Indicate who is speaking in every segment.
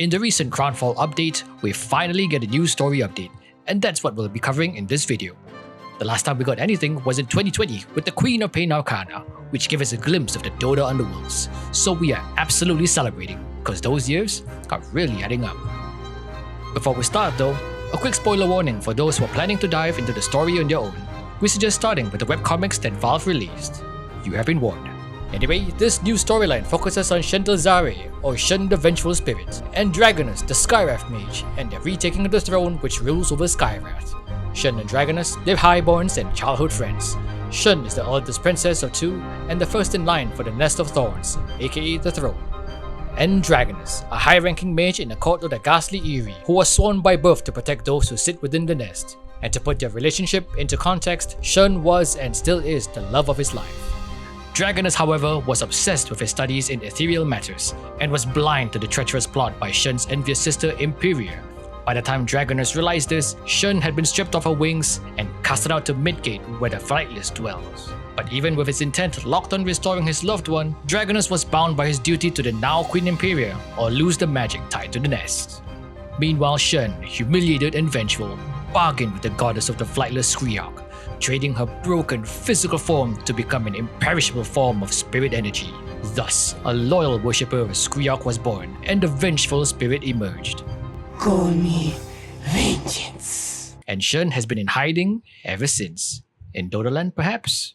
Speaker 1: In the recent Crownfall update, we finally get a new story update, and that's what we'll be covering in this video. The last time we got anything was in 2020 with the Queen of Pain Arcana, which gave us a glimpse of the Dota underworlds, so we are absolutely celebrating, because those years are really adding up. Before we start though, a quick spoiler warning for those who are planning to dive into the story on their own. We suggest starting with the webcomics that Valve released. You have been warned. Anyway, this new storyline focuses on Shen or Shen the Vengeful Spirit, and Dragonus the Skywrath Mage, and their retaking of the throne which rules over Skywrath. Shen and Dragonus live highborns and childhood friends. Shen is the eldest princess of two, and the first in line for the Nest of Thorns, aka the throne. And Dragonus, a high-ranking mage in the court of the ghastly Eerie, who was sworn by birth to protect those who sit within the nest. And to put their relationship into context, Shen was and still is the love of his life. Dragonus, however, was obsessed with his studies in ethereal matters, and was blind to the treacherous plot by Shen's envious sister Imperia. By the time Dragonus realized this, Shen had been stripped of her wings and casted out to Midgate where the Flightless dwells. But even with his intent locked on restoring his loved one, Dragonus was bound by his duty to the now Queen Imperia or lose the magic tied to the nest. Meanwhile, Shen, humiliated and vengeful, bargained with the goddess of the Flightless Skriok, trading her broken physical form to become an imperishable form of spirit energy. Thus, a loyal worshipper of Skriok was born, and the vengeful spirit emerged.
Speaker 2: Call me Vengeance.
Speaker 1: And Shen has been in hiding ever since. In Dotaland, perhaps?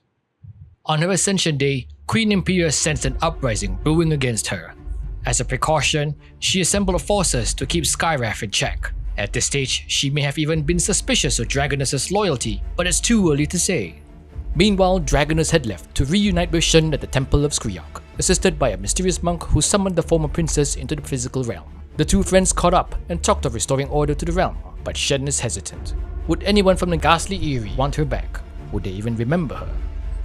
Speaker 1: On her Ascension Day, Queen Imperia sensed an uprising brewing against her. As a precaution, she assembled forces to keep Skywrath in check. At this stage, she may have even been suspicious of Dragonus' loyalty, but it's too early to say. Meanwhile, Dragonus had left to reunite with Shen at the Temple of Skriok, assisted by a mysterious monk who summoned the former princess into the physical realm. The two friends caught up and talked of restoring order to the realm, but Shen is hesitant. Would anyone from the ghastly Eerie want her back? Would they even remember her?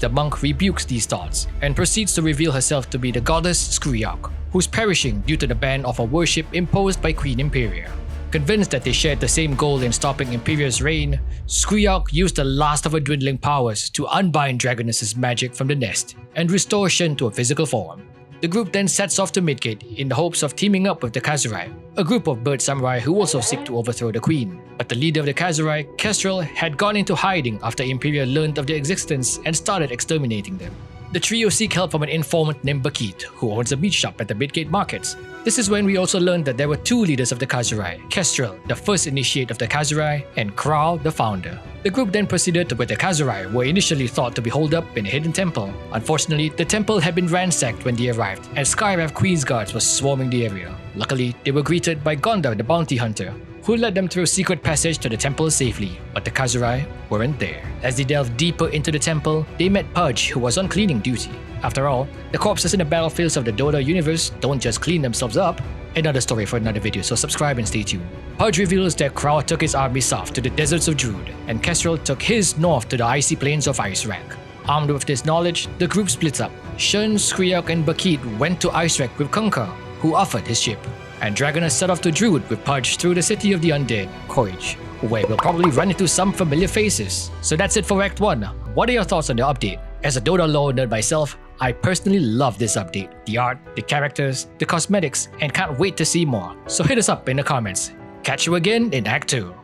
Speaker 1: The monk rebukes these thoughts and proceeds to reveal herself to be the goddess Skriok, who's perishing due to the ban of her worship imposed by Queen Imperia. Convinced that they shared the same goal in stopping Imperia's reign, Skriok used the last of her dwindling powers to unbind Dragonus' magic from the nest and restore Shen to a physical form. The group then sets off to Midgate in the hopes of teaming up with the Kazurai, a group of bird samurai who also seek to overthrow the queen. But the leader of the Kazurai, Kestrel, had gone into hiding after Imperia learned of their existence and started exterminating them. The trio seek help from an informant named Bakit, who owns a meat shop at the Midgate markets. This is when we also learned that there were two leaders of the Kazurai, Kestrel, the first initiate of the Kazurai, and Crow, the founder. The group then proceeded to where the Kazurai were initially thought to be holed up in a hidden temple. Unfortunately, the temple had been ransacked when they arrived, and Skywrath Queen's guards were swarming the area. Luckily, they were greeted by Gondar, the bounty hunter, who led them through a secret passage to the temple safely, but the Kazurai weren't there. As they delved deeper into the temple, they met Pudge, who was on cleaning duty. After all, the corpses in the battlefields of the Dota universe don't just clean themselves up. Another story for another video, so subscribe and stay tuned. Pudge reveals that Crow took his army south to the deserts of Druid, and Kestrel took his north to the icy plains of Ice Rank. Armed with this knowledge, the group splits up. Shen, Skriok, and Bakit went to Ice Rank with Kunkka, who offered his ship. And Dragonus set off to Druid with Pudge through the city of the undead, Korich, where we'll probably run into some familiar faces. So that's it for Act 1. What are your thoughts on the update? As a Dota lore nerd myself, I personally love this update. The art, the characters, the cosmetics, and can't wait to see more. So hit us up in the comments. Catch you again in Act 2.